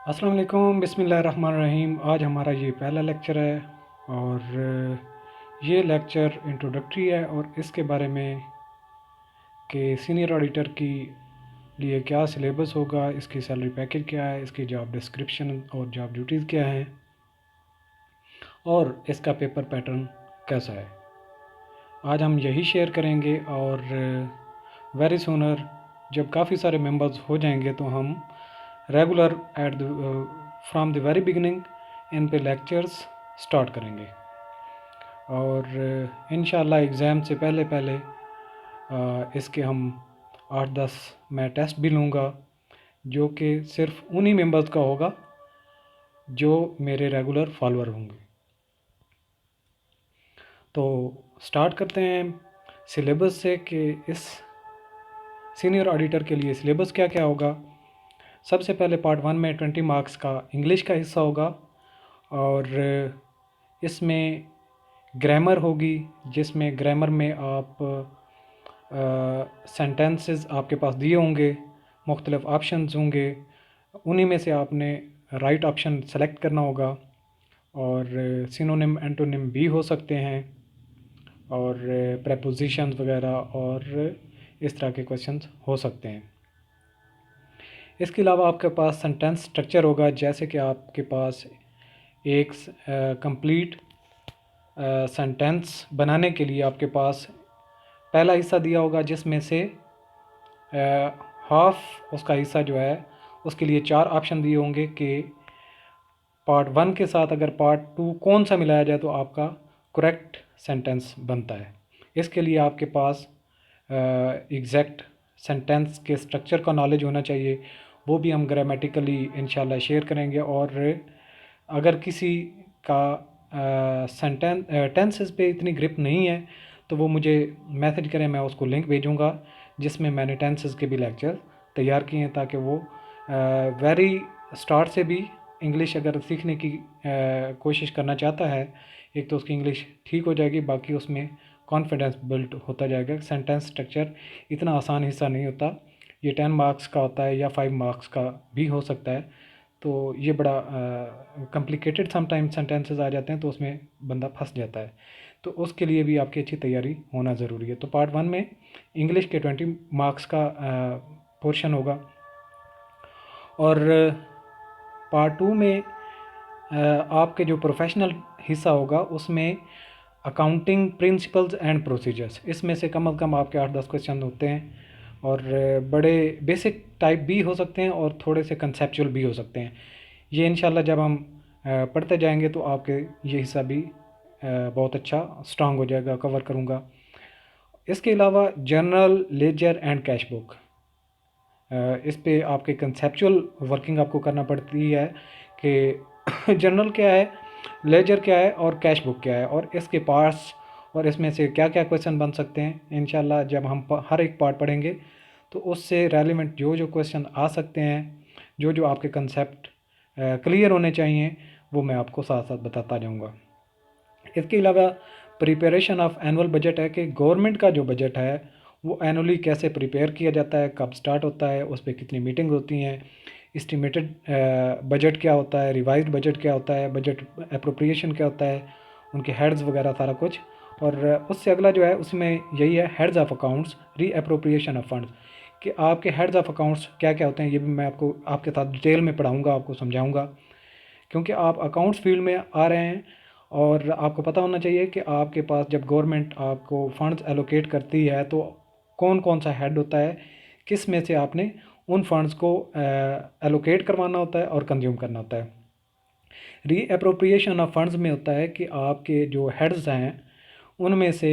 अस्सलाम वालेकुम, बिस्मिल्लाहिर्रहमानिर्रहीम। आज हमारा ये पहला लेक्चर है और ये लेक्चर इंट्रोडक्टरी है और इसके बारे में कि सीनियर ऑडिटर की लिए क्या सिलेबस होगा, इसकी सैलरी पैकेज क्या है, इसकी जॉब डिस्क्रिप्शन और जॉब ड्यूटीज़ क्या हैं और इसका पेपर पैटर्न कैसा है। आज हम यही शेयर करेंगे और वेरी सूनर जब काफ़ी सारे मेंबर्स हो जाएंगे तो हम regular at the from the very beginning in पे लेक्चर्स स्टार्ट करेंगे और इंशाल्लाह एग्ज़ाम से पहले पहले इसके हम 8-10 मैं टेस्ट भी लूँगा जो कि सिर्फ उन्हीं मेंबर्स का होगा जो मेरे रेगुलर फॉलोअर होंगे। तो स्टार्ट करते हैं सिलेबस से कि इस सीनियर ऑडिटर के लिए सिलेबस क्या क्या होगा। सबसे पहले पार्ट 1 में 20 मार्क्स का इंग्लिश का हिस्सा होगा और इसमें ग्रामर होगी, जिसमें ग्रामर में आप सेंटेंसेस आपके पास दिए होंगे, मुख्तलिफ ऑप्शंस होंगे, उन्हीं में से आपने राइट ऑप्शन सेलेक्ट करना होगा और सिनोनिम एंटोनिम भी हो सकते हैं और प्रेपोजिशंस वगैरह और इस तरह के क्वेश्चंस हो सकते हैं। इसके अलावा आपके पास सेंटेंस स्ट्रक्चर होगा, जैसे कि आपके पास एक कंप्लीट सेंटेंस बनाने के लिए आपके पास पहला हिस्सा दिया होगा जिसमें से हाफ उसका हिस्सा जो है उसके लिए 4 ऑप्शन दिए होंगे कि पार्ट 1 के साथ अगर पार्ट 2 कौन सा मिलाया जाए तो आपका करेक्ट सेंटेंस बनता है। इसके लिए आपके पास एग्जैक्ट सेंटेंस के स्ट्रक्चर का नॉलेज होना चाहिए, वो भी हम ग्रामेटिकली इंशाल्लाह शेयर करेंगे। और अगर किसी का टेंसेस पे इतनी ग्रिप नहीं है तो वो मुझे मैसेज करें, मैं उसको लिंक भेजूँगा जिसमें मैंने टेंसेस के भी लेक्चर तैयार किए हैं ताकि वो वेरी स्टार्ट से भी इंग्लिश अगर सीखने की कोशिश करना चाहता है, एक तो उसकी इंग्लिश ठीक हो जाएगी, बाकी उसमें कॉन्फिडेंस बिल्ड होता जाएगा। सेंटेंस स्ट्रक्चर इतना आसान हिस्सा नहीं होता, ये 10 मार्क्स का होता है या 5 मार्क्स का भी हो सकता है, तो ये बड़ा कॉम्प्लिकेटेड समटाइम्स सेंटेंसेस आ जाते हैं तो उसमें बंदा फंस जाता है, तो उसके लिए भी आपकी अच्छी तैयारी होना ज़रूरी है। तो पार्ट 1 में इंग्लिश के 20 मार्क्स का पोर्शन होगा और पार्ट 2 में आपके जो प्रोफेशनल हिस्सा होगा उसमें अकाउंटिंग प्रिंसिपल्स एंड प्रोसीजर्स, इसमें से कम अज़ कम आपके 8-10 क्वेश्चन होते हैं और बड़े बेसिक टाइप भी हो सकते हैं और थोड़े से कंसेप्चुअल भी हो सकते हैं। ये इंशाल्लाह जब हम पढ़ते जाएंगे तो आपके ये हिस्सा भी बहुत अच्छा स्ट्रांग हो जाएगा, कवर करूँगा। इसके अलावा journal, ledger and cash book, इस पे आपके कंसेप्चुअल वर्किंग आपको करना पड़ती है कि जर्नल क्या है, लेजर क्या है और कैश बुक क्या है और इसके पार्ट्स और इसमें से क्या क्या क्वेश्चन बन सकते हैं। इंशाल्लाह जब हम हर एक पार्ट पढ़ेंगे तो उससे रेलिवेंट जो जो क्वेश्चन आ सकते हैं, जो जो आपके कंसेप्ट क्लियर होने चाहिए, वो मैं आपको साथ साथ बताता जाऊँगा। इसके अलावा प्रिपरेशन ऑफ एनुअल बजट है कि गवर्नमेंट का जो बजट है वो एनुअली कैसे प्रिपेयर किया जाता है, कब स्टार्ट होता है, उस पर कितनी मीटिंग होती हैं, इस्टीमेटेड बजट क्या होता है, रिवाइज्ड बजट क्या होता है, बजट अप्रोप्रिएशन क्या होता है, उनके हेड्स वगैरह सारा कुछ। और उससे अगला जो है उसमें यही है हेड्स ऑफ अकाउंट्स, री अप्रोप्रिएशन ऑफ फंड्स, कि आपके हेड्स ऑफ अकाउंट्स क्या क्या होते हैं, ये भी मैं आपको आपके साथ डिटेल में पढ़ाऊँगा, आपको समझाऊँगा, क्योंकि आप अकाउंट्स फील्ड में आ रहे हैं और आपको पता होना चाहिए कि आपके पास जब गवर्नमेंट आपको फंड्स एलोकेट करती है तो कौन कौन सा हेड होता है, किस में से आपने उन फंड्स को एलोकेट करवाना होता है और कंज्यूम करना होता है। री अप्रोप्रिएशन ऑफ फंड्स में होता है कि आपके जो हेड्स हैं उनमें से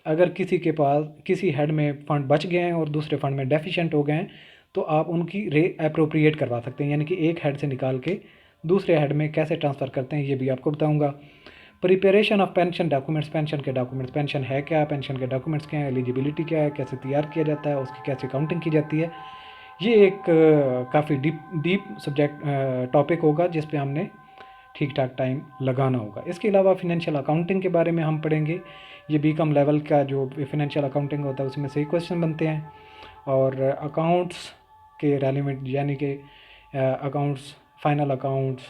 अगर किसी के पास किसी हेड में फ़ंड बच गए हैं और दूसरे फंड में डेफिशिएंट हो गए हैं तो आप उनकी रे अप्रोप्रिएट करवा सकते हैं, यानी कि एक हेड से निकाल के दूसरे हेड में कैसे ट्रांसफ़र करते हैं ये भी आपको बताऊंगा। Preparation of pension documents, pension के डॉक्यूमेंट्स, पेंशन है क्या, पेंशन के डॉक्यूमेंट्स क्या है, एलिजिबिलिटी क्या है, कैसे तैयार किया जाता है, उसकी कैसे काउंटिंग की जाती है, ये एक काफ़ी डीप सब्जेक्ट टॉपिक होगा जिस पे हमने ठीक ठाक टाइम लगाना होगा। इसके अलावा फिनेंशियल अकाउंटिंग के बारे में हम पढ़ेंगे, ये बीकॉम लेवल का जो फिनेंशियल अकाउंटिंग होता है उसमें से ही क्वेश्चन बनते हैं और अकाउंट्स के रेलिवेंट यानी कि accounts final accounts,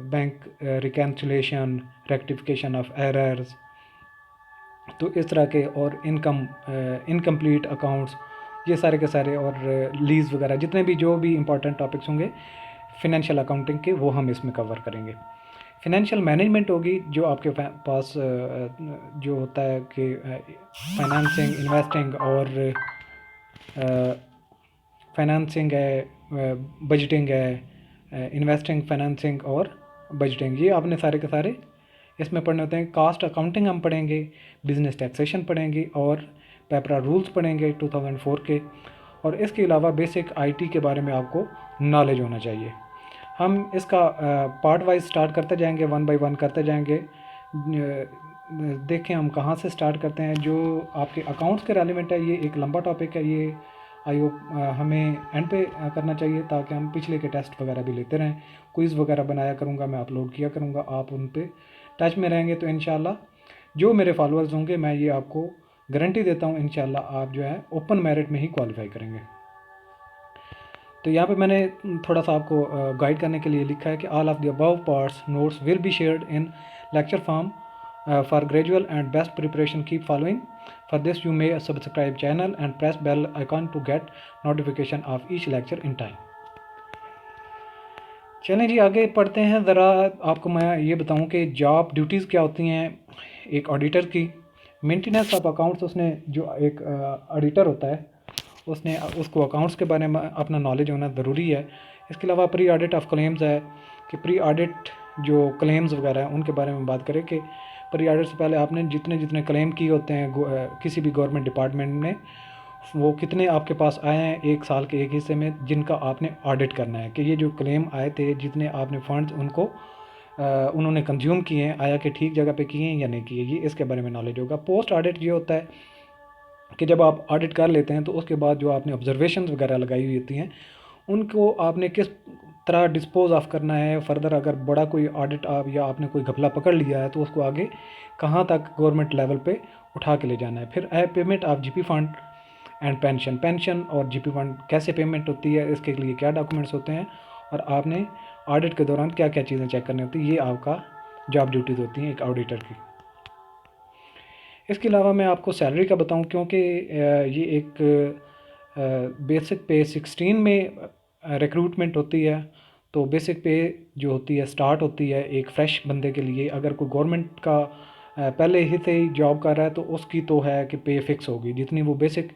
bank reconciliation, rectification of errors, तो इस तरह के, और इनकम्प्लीट अकाउंट्स, ये सारे के सारे, और लीज़ वगैरह, जितने भी जो भी इंपॉर्टेंट टॉपिक्स होंगे फिनेंशियल अकाउंटिंग के, वो हम इसमें कवर करेंगे। फिनेंशियल मैनेजमेंट होगी, जो आपके पास जो होता है कि फाइनेंसिंग, इन्वेस्टिंग और फाइनेंसिंग है, बजटिंग है, इन्वेस्टिंग, फाइनेंसिंग और बजटिंग, ये आपने सारे के सारे इसमें पढ़ने होते हैं। कास्ट अकाउंटिंग हम पढ़ेंगे, बिजनेस टैक्सेशन पढ़ेंगे और पेपरा रूल्स पढ़ेंगे 2004 के। और इसके अलावा बेसिक आईटी के बारे में आपको नॉलेज होना चाहिए। हम इसका पार्ट वाइज स्टार्ट करते जाएंगे, 1 बाय 1 करते जाएंगे। देखें हम कहाँ से स्टार्ट करते हैं। जो आपके अकाउंट्स के रेलिवेंट है, ये एक लंबा टॉपिक है, ये आई होप हमें एंड पे करना चाहिए, ताकि हम पिछले के टेस्ट वगैरह भी लेते रहें। क्विज़ वगैरह बनाया करूँगा, मैं अपलोड किया करूँगा, आप उन पे टच में रहेंगे तो इंशाल्लाह जो मेरे फॉलोअर्स होंगे, मैं ये आपको गारंटी देता हूँ, इंशाल्लाह आप जो है ओपन मेरिट में ही क्वालिफाई करेंगे। तो यहाँ पे मैंने थोड़ा सा आपको गाइड करने के लिए लिखा है कि all of the above parts notes will be shared in lecture form for gradual and best preparation, keep following. For this you may subscribe channel and press bell icon to get notification of each lecture in time. चलें जी, आगे पढ़ते हैं। ज़रा आपको मैं ये बताऊं कि जॉब ड्यूटीज़ क्या होती हैं एक ऑडिटर की। मेंटेनेंस ऑफ अकाउंट्स, उसने जो एक ऑडिटर होता है, उसने उसको अकाउंट्स के बारे में अपना नॉलेज होना ज़रूरी है। इसके अलावा प्री ऑडिट ऑफ क्लेम्स है कि प्री ऑडिट जो क्लेम्स वगैरह हैं उनके बारे में बात करें कि प्री ऑडिट से पहले आपने जितने जितने क्लेम किए होते हैं किसी भी गवर्नमेंट डिपार्टमेंट ने, वो कितने आपके पास आए हैं एक साल के एक हिस्से में, जिनका आपने ऑडिट करना है कि ये जो क्लेम आए थे, जितने आपने फंड्स उनको उन्होंने कंज्यूम किए हैं, आया कि ठीक जगह पे किए हैं या नहीं किए, ये इसके बारे में नॉलेज होगा। पोस्ट ऑडिट ये होता है कि जब आप ऑडिट कर लेते हैं तो उसके बाद जो आपने ऑब्जर्वेशन वगैरह लगाई हुई होती हैं, उनको आपने किस तरह डिस्पोज ऑफ करना है फर्दर। अगर बड़ा कोई ऑडिट आप या आपने कोई घपला पकड़ लिया है तो उसको आगे कहाँ तक गवर्नमेंट लेवल पे उठा के ले जाना है। फिर payment of GP fund and pension और जीपी फंड कैसे पेमेंट होती है, इसके लिए क्या डॉक्यूमेंट्स होते हैं, और आपने ऑडिट के दौरान क्या क्या चीज़ें चेक करनी होती है, ये आपका जॉब ड्यूटीज़ होती हैं एक ऑडिटर की। इसके अलावा मैं आपको सैलरी का बताऊं, क्योंकि ये एक बेसिक पे 16 में रिक्रूटमेंट होती है। तो बेसिक पे जो होती है स्टार्ट होती है एक फ़्रेश बंदे के लिए। अगर कोई गवर्नमेंट का पहले ही से ही जॉब कर रहा है तो उसकी तो है कि पे फिक्स होगी, जितनी वो बेसिक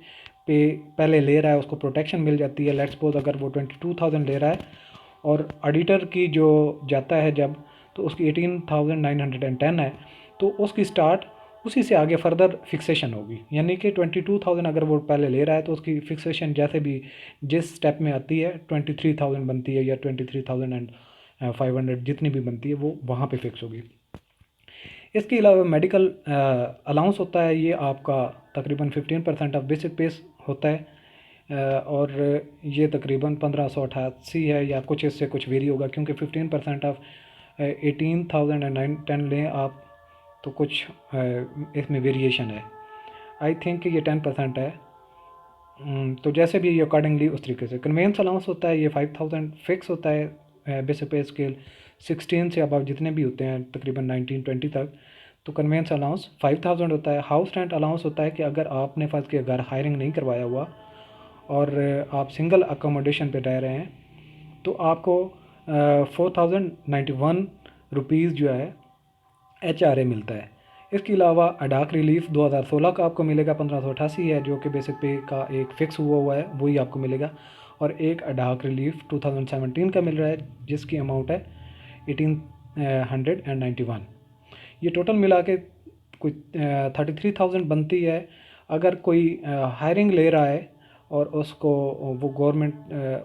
पे पहले ले रहा है उसको प्रोटेक्शन मिल जाती है। लेट्स सपोज अगर वो 22,000 ले रहा है और ऑडिटर की जो जाता है जब, तो उसकी 18,910 है, तो उसकी स्टार्ट उसी से आगे फर्दर फिक्सेशन होगी। यानी कि 22,000 अगर वो पहले ले रहा है तो उसकी फिक्सेशन जैसे भी जिस स्टेप में आती है 23,000 बनती है या 23,500 जितनी भी बनती है वो वहाँ पे फिक्स होगी। इसके अलावा मेडिकल अलाउंस होता है, ये आपका तकरीबन 15% ऑफ बेसिक पे होता है, और ये तकरीबन 1588 है, या कुछ इससे कुछ वेरी होगा, क्योंकि 15% ऑफ 18,010 लें आप तो कुछ इसमें वेरिएशन है। आई थिंक ये 10% है। तो जैसे भी ये अकॉर्डिंगली उस तरीके से। कन्वेंस अलाउंस होता है, ये 5,000 फिक्स होता है बेसिक पे स्केल। 16 से अब जितने भी होते हैं तकरीबन 19-20 तक, तो कन्वेंस अलाउंस 5,000 होता है। हाउस रेंट अलाउंस होता है कि अगर आपने फर्स्ट के घर हायरिंग नहीं करवाया हुआ और आप सिंगल अकोमोडेशन पे रह रहे हैं तो आपको 4,091 रुपीज़ जो है HRA मिलता है। इसके अलावा अडाक रिलीफ 2016 का आपको मिलेगा 1588 है, जो कि बेसिक पे का एक फ़िक्स हुआ है, वही आपको मिलेगा। और एक अडाक रिलीफ 2017 का मिल रहा है जिसकी अमाउंट है 1891। ये टोटल मिला के कुछ 33,000 बनती है। अगर कोई हायरिंग ले रहा है और उसको वो गवर्नमेंट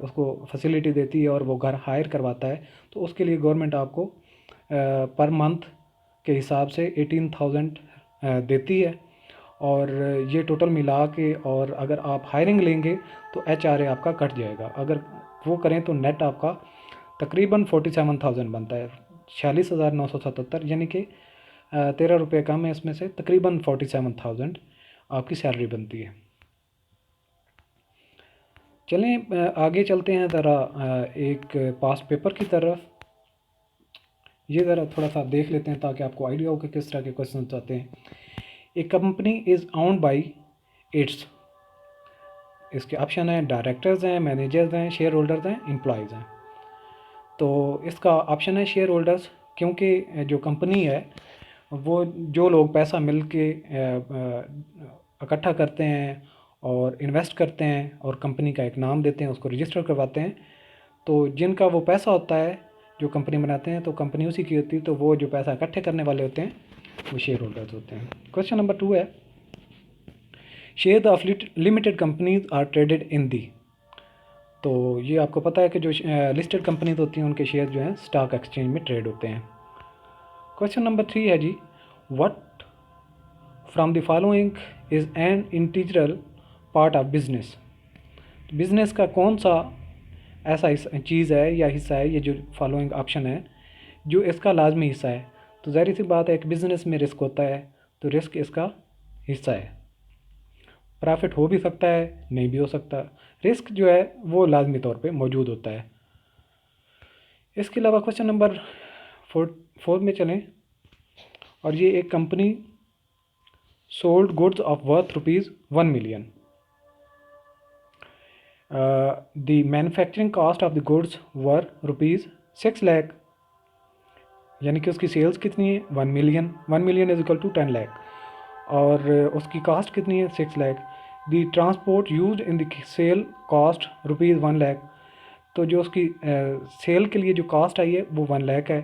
उसको फैसिलिटी देती है और वो घर हायर करवाता है, तो उसके लिए गवर्नमेंट आपको पर मंथ के हिसाब से 18,000 देती है। और ये टोटल मिला के, और अगर आप हायरिंग लेंगे तो HRA आपका कट जाएगा। अगर वो करें तो नेट आपका तकरीबन 47,000 बनता है, 46,977, यानी कि 13 रुपये कम है इसमें से, तकरीबन 47,000 आपकी सैलरी बनती है। चलें आगे चलते हैं ज़रा एक पास्ट पेपर की तरफ। ये ज़रा थोड़ा सा देख लेते हैं ताकि आपको आइडिया हो कि किस तरह के क्वेश्चन आते हैं। A company is owned by its, इसके ऑप्शन हैं डायरेक्टर्स हैं, मैनेजर्स हैं, शेयर होल्डर्स हैं, एम्प्लॉयज़ हैं। तो इसका ऑप्शन है शेयर होल्डर्स, क्योंकि जो कंपनी है वो जो लोग पैसा मिल के इकट्ठा करते हैं और इन्वेस्ट करते हैं और कंपनी का एक नाम देते हैं, उसको रजिस्टर करवाते हैं, तो जिनका वो पैसा होता है जो कंपनी बनाते हैं तो कंपनी उसी की होती है, तो वो जो पैसा इकट्ठे करने वाले होते हैं वो शेयर होल्डर्स होते हैं। क्वेश्चन नंबर 2 है share of limited companies are traded in the. तो ये आपको पता है कि जो लिस्टेड कंपनीज होती हैं उनके शेयर जो हैं स्टॉक एक्सचेंज में ट्रेड होते हैं। क्वेश्चन नंबर 3 है जी what from the following is an integral part of business. Business का कौन सा ऐसा चीज़ है या हिस्सा है, ये जो फॉलोइंग ऑप्शन है, जो इसका लाजमी हिस्सा है। तो ज़ाहिर सी बात है एक बिज़नेस में रिस्क होता है, तो रिस्क इसका हिस्सा है। प्रॉफिट हो भी सकता है, नहीं भी हो सकता, रिस्क जो है वो लाजमी तौर पे मौजूद होता है। इसके अलावा क्वेश्चन नंबर 4 में चलें, और ये एक company sold goods of worth ₹1 million. The manufacturing cost of the goods were ₹6 lakh, यानी कि उसकी सेल्स कितनी है 1 million. 1 million is equal to 10 lakh, और उसकी कास्ट कितनी है 6 lakh. The transport used in the sale cost ₹1 lakh, तो जो उसकी सेल के लिए जो कास्ट आई है वो 1 लाख है।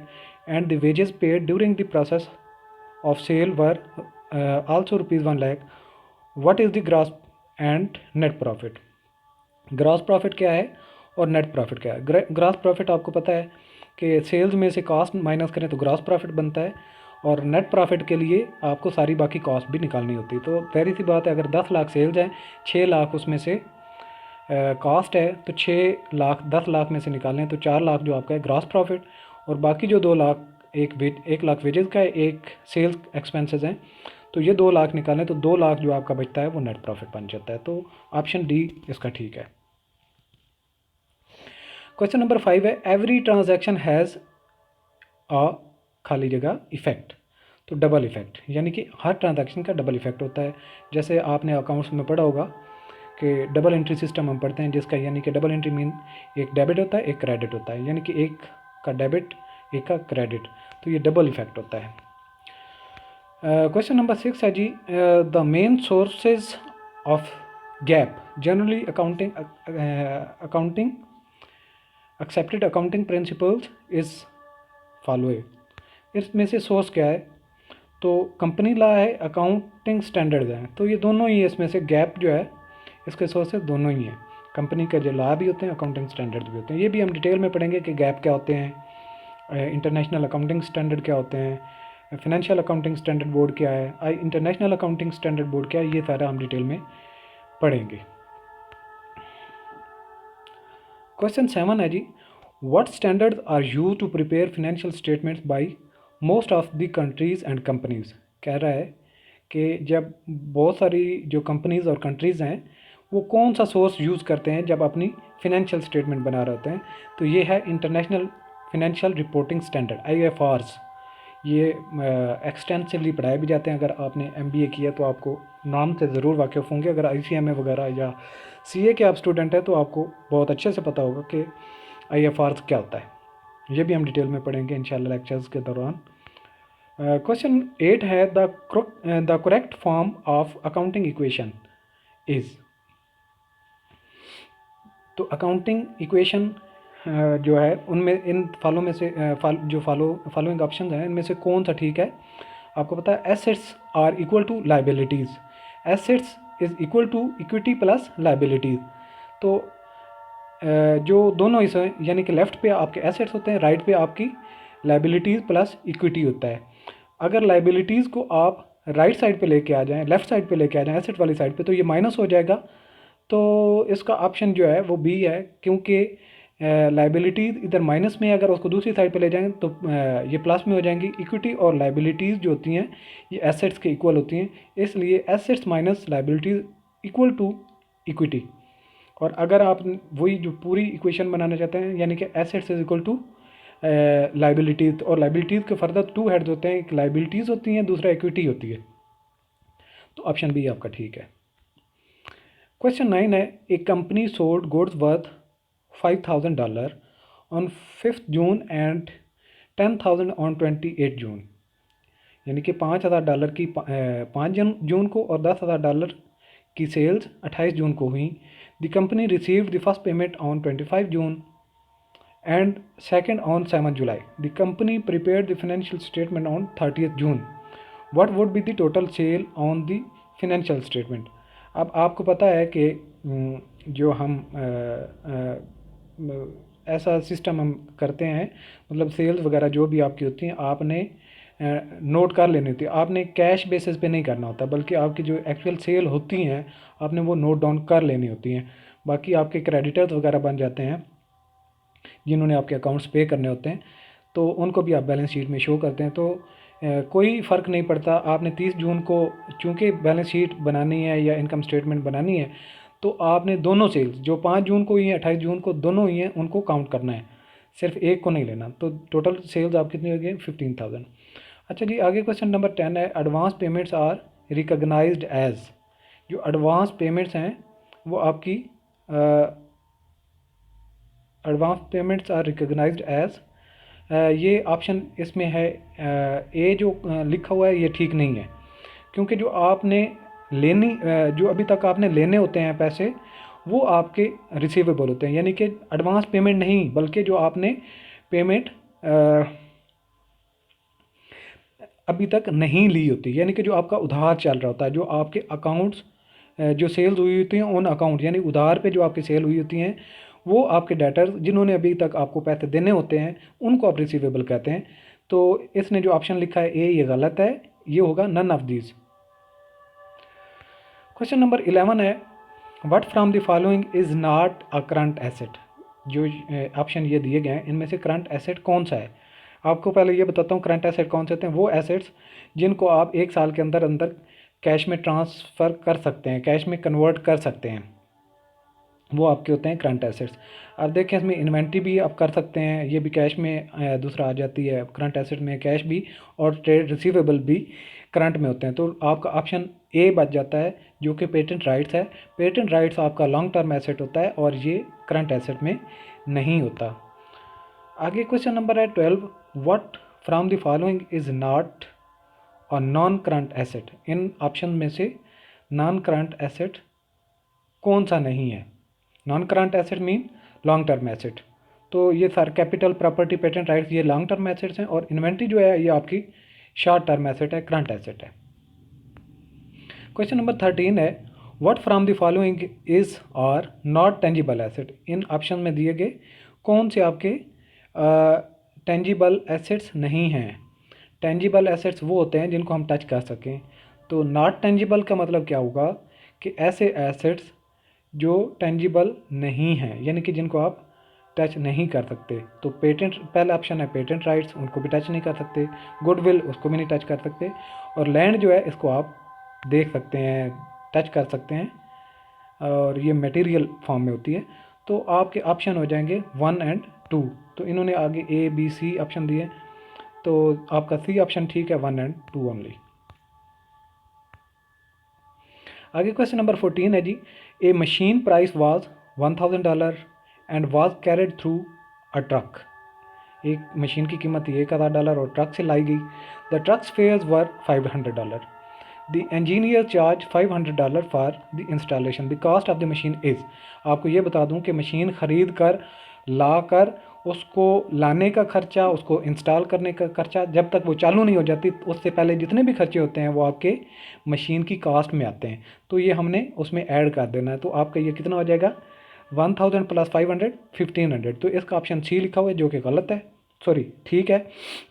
And the wages paid during the process of sale were also ₹1 lakh. What is the gross and net profit. Gross profit क्या है और नेट प्रॉफिट क्या है। ग्रॉस प्रॉफिट आपको पता है कि सेल्स में से कॉस्ट माइनस करें तो ग्रॉस प्रॉफिट बनता है, और नेट प्रॉफिट के लिए आपको सारी बाकी कॉस्ट भी निकालनी होती है। तो पहली सी बात है, अगर 10 लाख सेल्स हैं, 6 लाख उसमें से कॉस्ट है, तो 6 लाख 10 लाख में से निकालें तो 4 लाख जो आपका है ग्रॉस प्रॉफिट, और बाकी जो 2 लाख, एक लाख वेजेस का है, एक सेल्स एक्सपेंसेस हैं, तो ये 2 लाख निकालें तो 2 लाख जो आपका बचता है वो नेट प्रॉफिट बन जाता है। तो ऑप्शन डी इसका ठीक है। क्वेश्चन नंबर 5 है एवरी ट्रांजैक्शन हैज़ अ खाली जगह इफ़ेक्ट। तो डबल इफ़ेक्ट, यानी कि हर ट्रांजैक्शन का डबल इफ़ेक्ट होता है। जैसे आपने अकाउंट्स में पढ़ा होगा कि डबल एंट्री सिस्टम हम पढ़ते हैं, जिसका यानी कि डबल एंट्री मीन एक डेबिट होता है एक क्रेडिट होता है, यानी कि एक का डेबिट एक का क्रेडिट, तो ये डबल इफ़ेक्ट होता है। क्वेश्चन नंबर 6 है जी the main sources of GAAP generally accounting accepted accounting principles is follow. इसमें से सोर्स क्या है, तो कंपनी लॉ है, अकाउंटिंग स्टैंडर्ड्स हैं, तो ये दोनों ही इसमें से गैप जो है इसके सोर्सेज दोनों ही हैं। कंपनी का जो लॉ भी होते हैं, अकाउंटिंग स्टैंडर्ड्स भी होते हैं। ये भी हम डिटेल में पढ़ेंगे कि गैप क्या होते हैं, इंटरनेशनल अकाउंटिंग स्टैंडर्ड क्या होते हैं, फाइनेंशियल अकाउंटिंग स्टैंडर्ड बोर्ड क्या है, इंटरनेशनल अकाउंटिंग स्टैंडर्ड बोर्ड क्या है, ये सारा हम डिटेल में पढ़ेंगे। क्वेश्चन 7 है जी what standards are used to prepare financial statements by most of the countries and companies. कह रहा है कि जब बहुत सारी जो कंपनीज़ और कंट्रीज़ हैं वो कौन सा सोर्स यूज़ करते हैं जब अपनी फाइनेंशियल स्टेटमेंट बना रहे होते हैं, तो ये है international financial reporting standard IFRs। ये एक्सटेंसिवली पढ़ाए भी जाते हैं। अगर आपने MBA किया तो आपको नाम से ज़रूर वाकिफ़ होंगे। अगर ICMA वगैरह या CA के आप स्टूडेंट हैं तो आपको बहुत अच्छे से पता होगा कि IFRs क्या होता है। ये भी हम डिटेल में पढ़ेंगे इंशाल्लाह लेक्चर्स के दौरान। क्वेश्चन 8 है the correct form of accounting equation is. तो अकाउंटिंग इक्वेशन जो है उनमें इन फॉलो में से जो फॉलोइंग ऑप्शन हैं इनमें से कौन सा ठीक है। आपको पता है assets are equal to liabilities, assets is equal to equity plus liabilities. तो जो दोनों हिस्से यानी कि लेफ़्ट पे आपके एसेट्स होते हैं, राइट पे आपकी लाइबिलिटीज़ प्लस इक्विटी होता है। अगर लाइबिलिटीज़ को आप राइट साइड पे लेके आ जाएं, लेफ़्ट साइड पे लेके आ जाएं एसेट वाली साइड पे, तो ये माइनस हो जाएगा। तो इसका ऑप्शन जो है वो बी है, क्योंकि लाइबिलिटीज़ इधर माइनस में है, अगर उसको दूसरी साइड पे ले जाएंगे तो ये प्लस में हो जाएंगी। इक्विटी और लाइबिलिटीज़ जो होती हैं ये एसेट्स के इक्वल होती हैं, इसलिए assets minus liabilities equal to equity. और अगर आप वही जो पूरी इक्वेशन बनाना चाहते हैं, यानी कि assets is equal to liabilities, और लाइबिलिटीज़ के फर्दर टू हेड्स होते हैं, एक लाइबिलिटीज़ होती हैं, दूसरा इक्विटी होती है। तो ऑप्शन बी आपका ठीक है। क्वेश्चन 9 है, a company sold goods worth $5,000 on 5 June and 10,000 on 28 June, यानी कि $5,000 की 5 जून को और $10,000 की सेल्स 28 जून को हुई। The company received the first payment on 25 June and second on 7 July. The company prepared the financial statement on 30th June. What would be the total sale on the financial statement? अब आपको पता है कि जो हम ऐसा system हम करते हैं, मतलब सेल्स वगैरह जो भी आपकी होती हैं आपने नोट कर लेनी होती है। आपने कैश बेसिस पे नहीं करना होता, बल्कि आपकी जो एक्चुअल सेल होती हैं आपने वो नोट डाउन कर लेनी होती हैं। बाकी आपके क्रेडिटर्स वगैरह बन जाते हैं जिन्होंने आपके अकाउंट्स पे करने होते हैं, तो उनको भी आप बैलेंस शीट में शो करते हैं। तो कोई फ़र्क नहीं पड़ता, आपने 30 जून को चूँकि बैलेंस शीट बनानी है या इनकम स्टेटमेंट बनानी है, तो आपने दोनों सेल्स जो 5 जून को हुई हैं 28 जून को दोनों हुई हैं उनको काउंट करना है, सिर्फ एक को नहीं लेना। तो टोटल सेल्स आप कितनी हो गई? 15,000। अच्छा जी, आगे क्वेश्चन नंबर 10 है, advance payments are recognised as. जो एडवांस पेमेंट्स हैं वो आपकी advance payments are recognised as, ये ऑप्शन इसमें है ए जो लिखा हुआ है ये ठीक नहीं है, क्योंकि जो आपने लेनी जो अभी तक आपने लेने होते हैं पैसे वो आपके रिसीवेबल होते हैं, यानी कि एडवांस पेमेंट नहीं बल्कि जो आपने पेमेंट अभी तक नहीं ली होती, यानी कि जो आपका उधार चल रहा होता है, जो आपके अकाउंट्स जो सेल्स हुई होती हैं ऑन अकाउंट, यानी उधार पे जो आपकी सेल हुई होती हैं वो आपके डेटर्स जिन्होंने अभी तक आपको पैसे देने होते हैं उनको आप रिसीवेबल कहते हैं। तो इसने जो ऑप्शन लिखा है ए ये गलत है, ये होगा none of these. Question number 11 है, what from the following is not a current asset. जो ऑप्शन ये दिए गए हैं इनमें से करंट एसेट कौन सा है? आपको पहले ये बताता हूँ करंट एसेट कौन से होते हैं। वो एसेट्स जिनको आप एक साल के अंदर अंदर कैश में ट्रांसफ़र कर सकते हैं, कैश में कन्वर्ट कर सकते हैं, वो आपके होते हैं करंट एसेट्स। अब देखें इसमें इन्वेंट्री भी आप कर सकते हैं, ये भी कैश में दूसरा आ जाती है करंट एसेट में, कैश भी और ट्रेड रिसीवेबल भी करंट में होते हैं। तो आपका ऑप्शन ए बच जाता है जो कि पेटेंट राइट्स है। पेटेंट राइट्स आपका लॉन्ग टर्म एसेट होता है और ये करंट एसेट में नहीं होता। आगे क्वेश्चन नंबर है 12, what from the following is not और नॉन करंट एसेट। इन ऑप्शन में से नॉन करंट एसेट कौन सा नहीं है? Non current asset mean long term asset. तो ये sir capital, property, patent rights ये लॉन्ग टर्म एसेट्स हैं और इन्वेंट्री जो है ये आपकी शॉर्ट टर्म एसेट है, करंट एसेट है। क्वेश्चन नंबर 13 है, what from the following is और not tangible asset. In option में दिए गए कौन से आपके टेंजिबल एसेट्स नहीं हैं? टेंजिबल एसेट्स वो होते हैं जिनको हम टच कर सकें। तो नॉट टेंजिबल का मतलब क्या होगा कि ऐसे एसेट्स जो टेंजिबल नहीं हैं, यानी कि जिनको आप टच नहीं कर सकते। तो पेटेंट पहला ऑप्शन है पेटेंट राइट्स, उनको भी टच नहीं कर सकते। गुडविल उसको भी नहीं टच कर सकते। और लैंड जो है इसको आप देख सकते हैं, टच कर सकते हैं और ये मटेरियल फॉर्म में होती है। तो आपके ऑप्शन हो जाएंगे 1 एंड 2। तो इन्होंने आगे ए बी सी ऑप्शन दिए, तो आपका सी ऑप्शन ठीक है, 1 एंड 2 ओनली। आगे क्वेश्चन नंबर 14 है जी, a machine price was $1,000 and was carried through a truck. एक मशीन की कीमत $1,000 और ट्रक से लाई गई। The trucks fares were $500। The engineer charge $500 for the installation. The cost of the machine is. आपको ये बता दूं कि मशीन ख़रीद कर ला कर उसको लाने का खर्चा, उसको इंस्टॉल करने का खर्चा, जब तक वो चालू नहीं हो जाती उससे पहले जितने भी खर्चे होते हैं वो आपके मशीन की कास्ट में आते हैं। तो ये हमने उसमें ऐड कर देना है। तो आपका ये कितना हो जाएगा? 1000 + 500 1500। तो इसका ऑप्शन सी लिखा हुआ है जो कि गलत है, सॉरी ठीक है,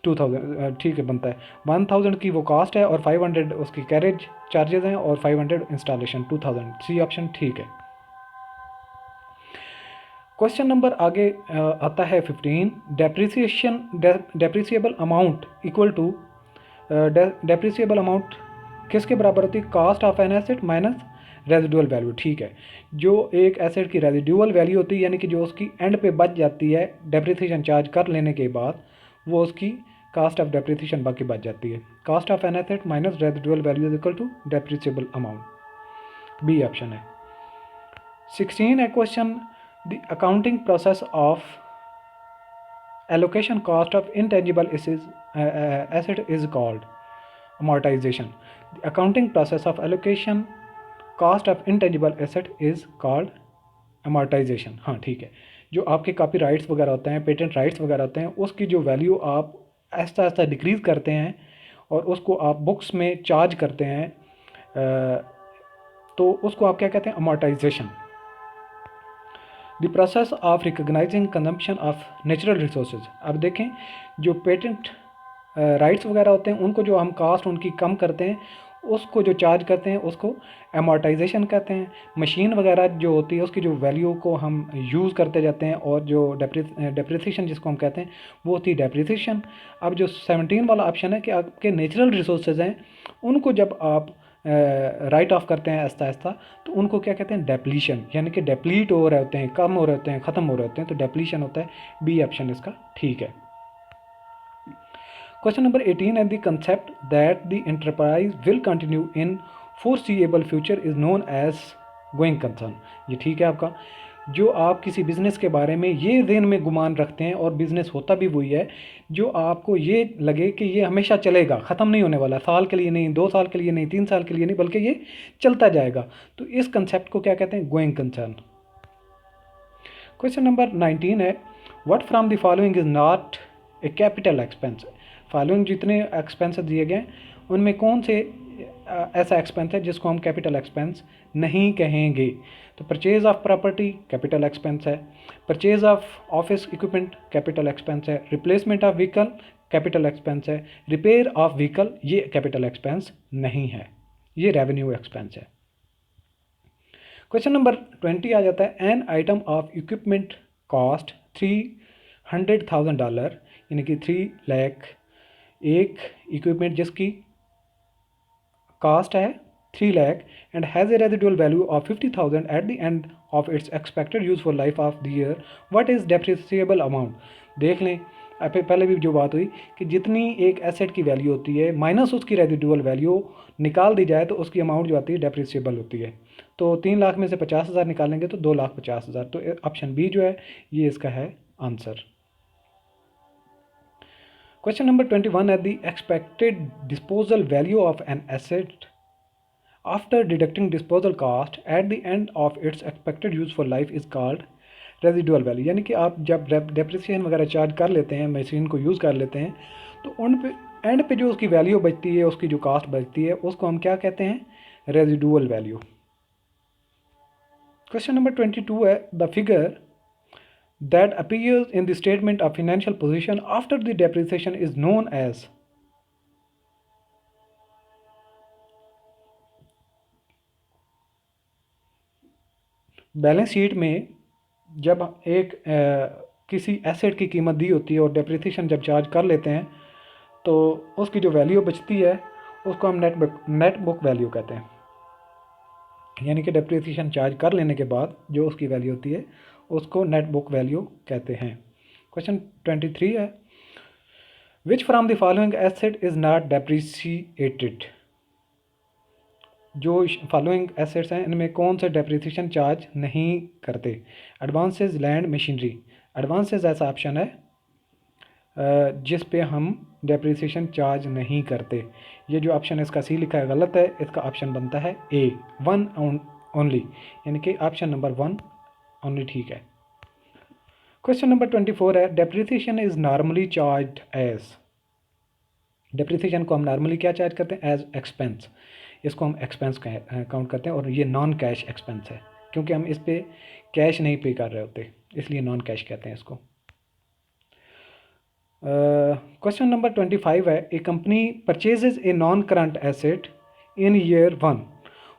2000 ठीक है बनता है। 1000 की वो कास्ट है और 500 उसकी कैरेज चार्जेस हैं और 500 इंस्टॉलेशन, 2000 सी ऑप्शन ठीक है। क्वेश्चन नंबर आगे आता है 15, depreciable amount equal to depreciable amount किसके बराबर होती है? Cost of an asset minus residual value, ठीक है। जो एक एसेट की रेजिडुअल वैल्यू होती है, यानी कि जो उसकी एंड पे बच जाती है डेप्रिसिएशन चार्ज कर लेने के बाद, वो उसकी कास्ट ऑफ डेप्रिसिएशन बाकी बच जाती है। Cost of an asset minus residual value is equal to depreciable amount, B option है। 16 है question, the accounting process of allocation cost of intangible asset is called amortization. The accounting process of allocation cost of intangible asset is called amortization। हाँ ठीक है, जो आपके copy rights वगैरह होते हैं, पेटेंट राइट्स वगैरह होते हैं, उसकी जो वैल्यू आप ऐसा ऐसा डिक्रीज़ करते हैं और उसको आप बुक्स में चार्ज करते हैं, तो उसको आप क्या कहते हैं, amortization। The process of recognising consumption of natural resources. अब देखें, जो पेटेंट राइट्स वगैरह होते हैं, उनको जो हम कास्ट उनकी कम करते हैं, उसको जो चार्ज करते हैं उसको एमोर्टाइजेशन कहते हैं। मशीन वगैरह जो होती है उसकी जो वैल्यू को हम यूज़ करते जाते हैं, और जो डेप्रिसिएशन जिसको हम कहते हैं वो होती है डेप्रिसिएशन। अब जो 17 वाला ऑप्शन है कि आपके नेचुरल रिसोर्सेज हैं, उनको जब आप राइट ऑफ करते हैं आहिस्ता आहिस्ता, तो उनको क्या कहते हैं, डेप्लीशन, यानी कि डेप्लीट हो रहे होते हैं, कम हो रहे होते हैं, ख़त्म हो रहे होते हैं, तो डेप्लीशन होता है। बी ऑप्शन इसका ठीक है। क्वेश्चन नंबर 18 है, the concept that the enterprise will continue in foreseeable future is known as going concern. ये ठीक है आपका। जो आप किसी बिज़नेस के बारे में ये ज़हन में गुमान रखते हैं, और बिज़नेस होता भी वही है, जो आपको ये लगे कि ये हमेशा चलेगा, ख़त्म नहीं होने वाला, साल के लिए नहीं, 2 साल के लिए नहीं, 3 साल के लिए नहीं, बल्कि ये चलता जाएगा, तो इस कंसेप्ट को क्या कहते हैं, गोइंग कंसर्न। क्वेश्चन नंबर 19 है, what from the following is not a capital expense. Following जितने एक्सपेंस दिए गए उनमें कौन से ऐसा एक्सपेंस है जिसको हम कैपिटल एक्सपेंस नहीं कहेंगे। तो purchase of property capital expense है, purchase of office equipment capital expense है, replacement of vehicle capital expense है, रिपेयर ऑफ व्हीकल ये कैपिटल एक्सपेंस नहीं है, ये रेवेन्यू एक्सपेंस है। क्वेश्चन नंबर 20 आ जाता है, an item of equipment cost $300,000, यानी कि 3 लाख, एक इक्विपमेंट जिसकी कास्ट है 3 lakh and has a residual value of 50,000 eight the end of its expected useful life of the year, what is depreciable amount. देख लें, पहले भी जो बात हुई कि जितनी एक एसेट की वैल्यू होती है माइनस उसकी रेजिडुअल वैल्यू निकाल दी जाए, तो उसकी अमाउंट जो आती है डेप्रिसिएबल होती है। तो 3 लाख में से 50,000 निकालेंगे तो 2,50,000, तो ऑप्शन बी जो है ये इसका है आंसर। क्वेश्चन नंबर 21 है, the expected disposal value of an asset after deducting disposal cost at the end of its expected useful life is called residual value. यानी कि आप जब डेप्रिसिएशन वगैरह चार्ज कर लेते हैं, मशीन को यूज़ कर लेते हैं, तो उन पे एंड पे जो उसकी वैल्यू बचती है, उसकी जो कास्ट बचती है, उसको हम क्या कहते हैं, रेजिडुअल वैल्यू। क्वेश्चन नंबर 22 है, the figure that appears in the statement of financial position after the depreciation is known as। Balance sheet में जब एक किसी एसेट की कीमत दी होती है और डेप्रिसिएशन जब चार्ज कर लेते हैं, तो उसकी जो वैल्यू बचती है उसको हम नेट बुक वैल्यू कहते हैं। यानी कि डेप्रिसिएशन चार्ज कर लेने के बाद जो उसकी वैल्यू होती है उसको नेट बुक वैल्यू कहते हैं। क्वेश्चन 23 है, which from the following asset is not depreciated. जो फॉलोइंग एसेट्स हैं इनमें कौन से डेप्रिसिएशन चार्ज नहीं करते। एडवांसेस लैंड मशीनरी, एडवांसेस ऐसा ऑप्शन है जिस पे हम डेप्रिसिएशन चार्ज नहीं करते। ये जो ऑप्शन है इसका सी लिखा है गलत है, इसका ऑप्शन बनता है ए, 1 ओनली, यानी कि ऑप्शन नंबर 1 ओनली ठीक है। क्वेश्चन नंबर 24 है, depreciation is normally charged as. Depreciation को हम नॉर्मली क्या चार्ज करते हैं, एज एक्सपेंस। इसको हम एक्सपेंस काउंट करते हैं, और ये नॉन कैश एक्सपेंस है क्योंकि हम इस पे कैश नहीं पे कर रहे होते, इसलिए नॉन कैश कहते हैं इसको। क्वेश्चन नंबर 25 है, a company purchases a non current asset in year 1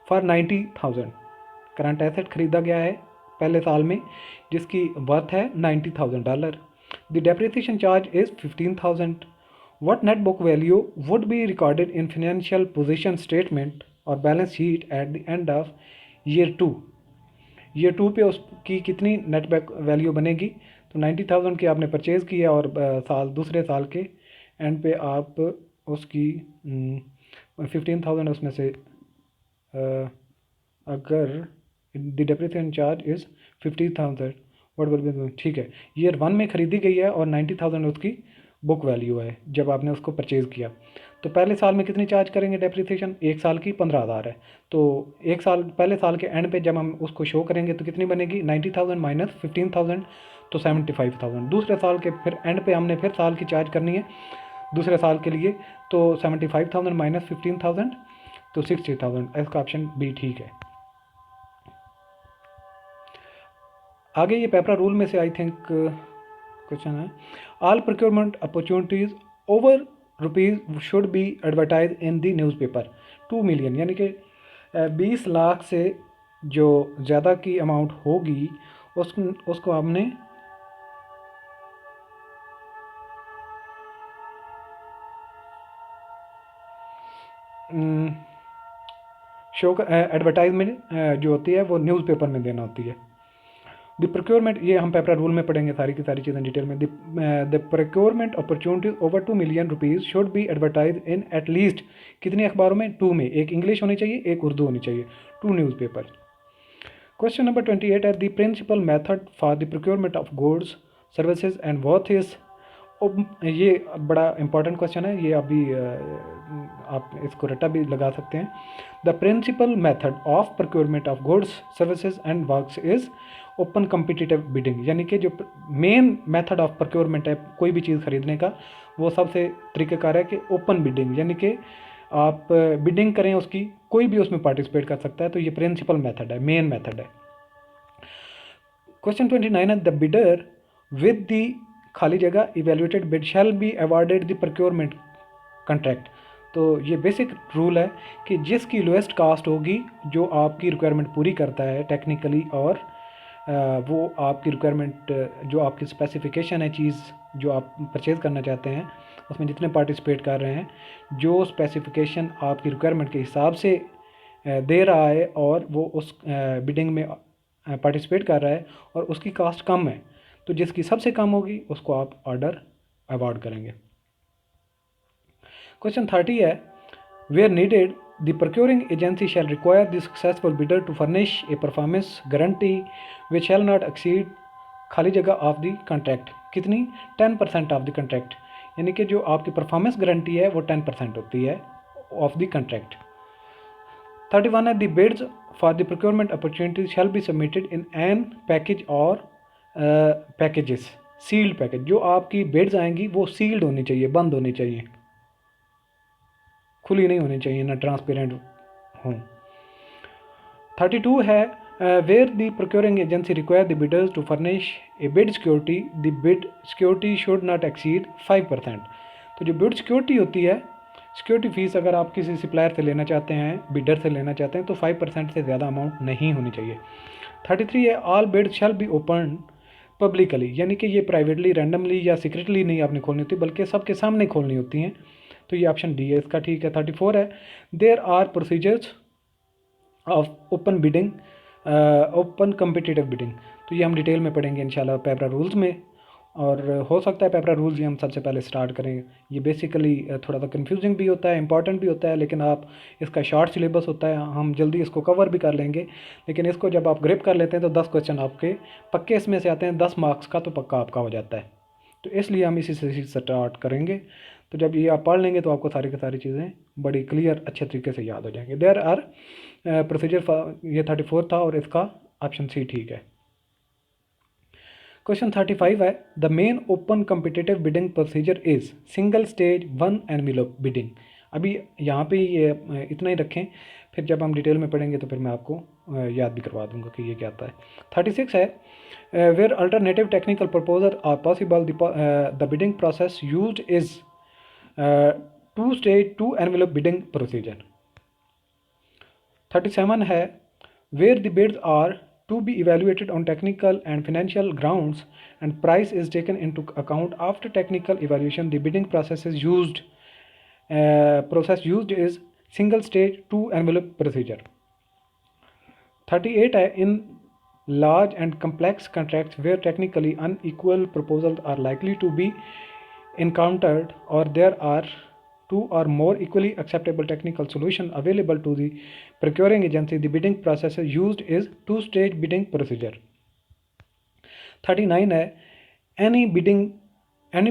for 90,000। Current asset खरीदा गया है पहले साल में जिसकी वर्थ है $90,000। The depreciation charge is 15,000। What net book value would be recorded in financial position statement और balance sheet at the end of year 2 पे उसकी कितनी नेट बैक वैल्यू बनेगी? तो 90,000 की आपने परचेज़ किया और दूसरे साल के एंड पे आप उसकी 15,000 उसमें से अगर the depreciation charge is 50,000 what will be, ठीक है, ईयर 1 में ख़रीदी गई है और 90,000 उसकी बुक वैल्यू है जब आपने उसको परचेज़ किया। तो पहले साल में कितनी चार्ज करेंगे डेप्रिसिएशन? एक साल की 15,000 है। तो एक साल पहले साल के एंड पे जब हम उसको शो करेंगे तो कितनी बनेगी? 90,000 माइनस 15,000 तो 75,000। दूसरे साल के फिर एंड पे हमने फिर साल की चार्ज करनी है दूसरे साल के लिए, तो 75,000 माइनस 15,000 तो 60,000। इसका ऑप्शन बी ठीक है। आगे ये पेपरा रूल में से आई थिंक क्वेश्चन है, all procurement opportunities over rupees should be advertise in the newspaper 2 million, यानी कि 20 लाख से जो ज़्यादा की अमाउंट होगी उसको हमने शो एडवर्टाइजमेंट जो होती है वो न्यूज़पेपर में देना होती है। द प्रोक्योरमेंट, ये हम पेपरा रूल में पढ़ेंगे सारी की सारी चीज़ें डिटेल में। The procurement opportunities over 2 million rupees should be advertise in at least कितने अखबारों में? 2 में, एक इंग्लिश होनी चाहिए एक उर्दू होनी चाहिए, 2 न्यूज़पेपर। क्वेश्चन नंबर 28 है the principal method for the procurement of goods services and worth is, ये बड़ा इंपॉर्टेंट क्वेश्चन है, ये अभी आप इसको रट्टा भी लगा सकते हैं। The principal method of procurement of goods services and works is open competitive bidding, यानी कि जो मेन मेथड ऑफ प्रोक्योरमेंट है कोई भी चीज़ खरीदने का, वो सबसे तरीक़ेकार है कि ओपन बिडिंग, यानी कि आप बिडिंग करें उसकी, कोई भी उसमें पार्टिसिपेट कर सकता है। तो ये प्रिंसिपल मेथड है, मेन मेथड है। क्वेश्चन 29 है द बिडर विद द खाली जगह evaluated bid shall be awarded the procurement contract. तो ये बेसिक रूल है कि जिसकी लोएस्ट कास्ट होगी, जो आपकी रिक्वायरमेंट पूरी करता है टेक्निकली, और वो आपकी रिक्वायरमेंट जो आपकी स्पेसिफिकेशन है, चीज़ जो आप परचेज़ करना चाहते हैं, उसमें जितने पार्टिसिपेट कर रहे हैं, जो स्पेसिफिकेशन आपकी रिक्वायरमेंट के हिसाब से दे रहा है और वो उस बिडिंग में पार्टिसिपेट कर रहा है और उसकी कास्ट कम है, तो जिसकी सबसे कम होगी उसको आप ऑर्डर अवार्ड करेंगे। क्वेश्चन 30 है where needed the procuring agency shall require the successful bidder to furnish a performance guarantee which shall not exceed खाली जगह ऑफ द कॉन्ट्रैक्ट, कितनी? 10% ऑफ द कॉन्ट्रैक्ट, यानी कि जो आपकी परफॉर्मेंस गारंटी है वो 10% होती है ऑफ द कॉन्ट्रैक्ट। 31 है the bids for the procurement opportunities shall be submitted in an package or packages, sealed package, जो आपकी बिड्स आएंगी वो सील्ड होनी चाहिए, बंद होनी चाहिए, खुली नहीं होनी चाहिए, ना ट्रांसपेरेंट हो। 32 है where the procuring agency require the bidders to furnish a bid security, the bid security should not exceed 5%। तो जो बिड सिक्योरिटी होती है, सिक्योरिटी फीस अगर आप किसी सप्लायर से लेना चाहते हैं, बिडर से लेना चाहते हैं, तो 5% से ज़्यादा अमाउंट नहीं होनी चाहिए। 33 है all bid shall be open publicly, यानी कि ये प्राइवेटली, रैंडमली या सीक्रेटली नहीं आपने खोलनी होती, बल्कि सबके सामने खोलनी होती हैं। तो ये ऑप्शन डी है इसका ठीक है। 34 है there are procedures of open bidding, open competitive bidding. तो ये हम डिटेल में पढ़ेंगे इंशाल्लाह पेपरा रूल्स में, और हो सकता है पेपरा रूल्स ही हम सबसे पहले स्टार्ट करें। ये बेसिकली थोड़ा सा कंफ्यूजिंग भी होता है, इंपॉर्टेंट भी होता है, लेकिन आप इसका शॉर्ट सिलेबस होता है, हम जल्दी इसको कवर भी कर लेंगे। लेकिन इसको जब आप ग्रिप कर लेते हैं तो 10 क्वेश्चन आपके पक्के इसमें से आते हैं, 10 मार्क्स का तो पक्का आपका हो जाता है। तो इसलिए हम इसी से स्टार्ट करेंगे। तो जब ये आप पढ़ लेंगे तो आपको सारी की सारी चीज़ें बड़ी क्लियर अच्छे तरीके से याद हो जाएंगे। देयर आर प्रोसीजर, ये 34 था और इसका ऑप्शन सी ठीक है। क्वेश्चन 35 है the main open competitive bidding procedure is single stage 1 envelope bidding. अभी यहाँ पे ये इतना ही रखें, फिर जब हम डिटेल में पढ़ेंगे तो फिर मैं आपको याद भी करवा दूंगा कि ये क्या आता है। 36 है where alternative technical proposal are possible the bidding process used is 2 stage 2 envelope bidding procedure. 37 है where the bids are to be evaluated on technical and financial grounds and price is taken into account after technical evaluation, the bidding process is used is single stage 2 envelope procedure. 38 है, इन large and complex contracts where technically unequal proposals are likely to be encountered, or there are two or more equally acceptable technical solutions available to the procuring agency, the bidding process used is two-stage bidding procedure. 39 है, any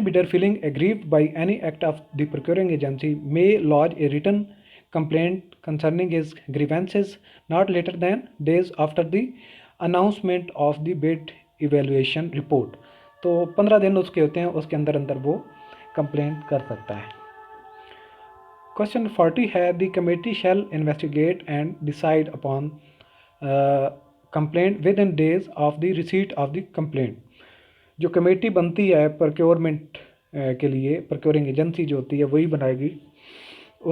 bidder feeling aggrieved by any act of the procuring agency may lodge a written complaint concerning his grievances not later than days after the announcement of the bid evaluation report. तो 15 दिन उसके होते हैं, उसके अंदर अंदर वो complaint कर सकता है. क्वेश्चन 40 है, the committee shall investigate and decide upon complaint with in days of the receipt of the complaint. जो कमेटी बनती है प्रोक्योरमेंट के लिए, प्रोक्योरिंग एजेंसी जो होती है वही बनाएगी.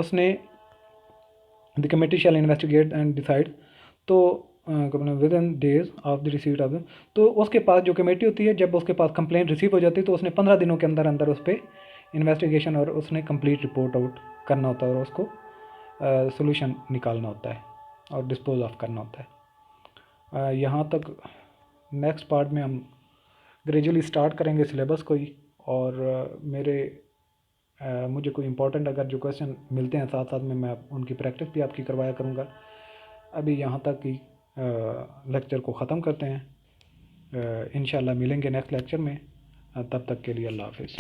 उसने the committee shall investigate and decide, तो within days of the receipt of the, तो उसके पास जो कमेटी होती है, जब उसके पास कंप्लेंट रिसीव हो जाती है तो उसने 15 दिनों के अंदर अंदर उस पर इन्वेस्टिगेशन और उसने कंप्लीट रिपोर्ट आउट करना होता है और उसको सोल्यूशन निकालना होता है और डिस्पोज ऑफ करना होता है. यहाँ तक नेक्स्ट पार्ट में हम ग्रेजुअली स्टार्ट करेंगे सिलेबस को ही, और मुझे कोई इंपॉर्टेंट अगर जो क्वेश्चन मिलते हैं साथ साथ में मैं उनकी प्रैक्टिस भी आपकी करवाया करूँगा. अभी यहाँ तक ही लेक्चर को ख़त्म करते हैं. इंशाल्लाह मिलेंगे नेक्स्ट लेक्चर में. तब तक के लिए अल्लाह हाफ़िज़.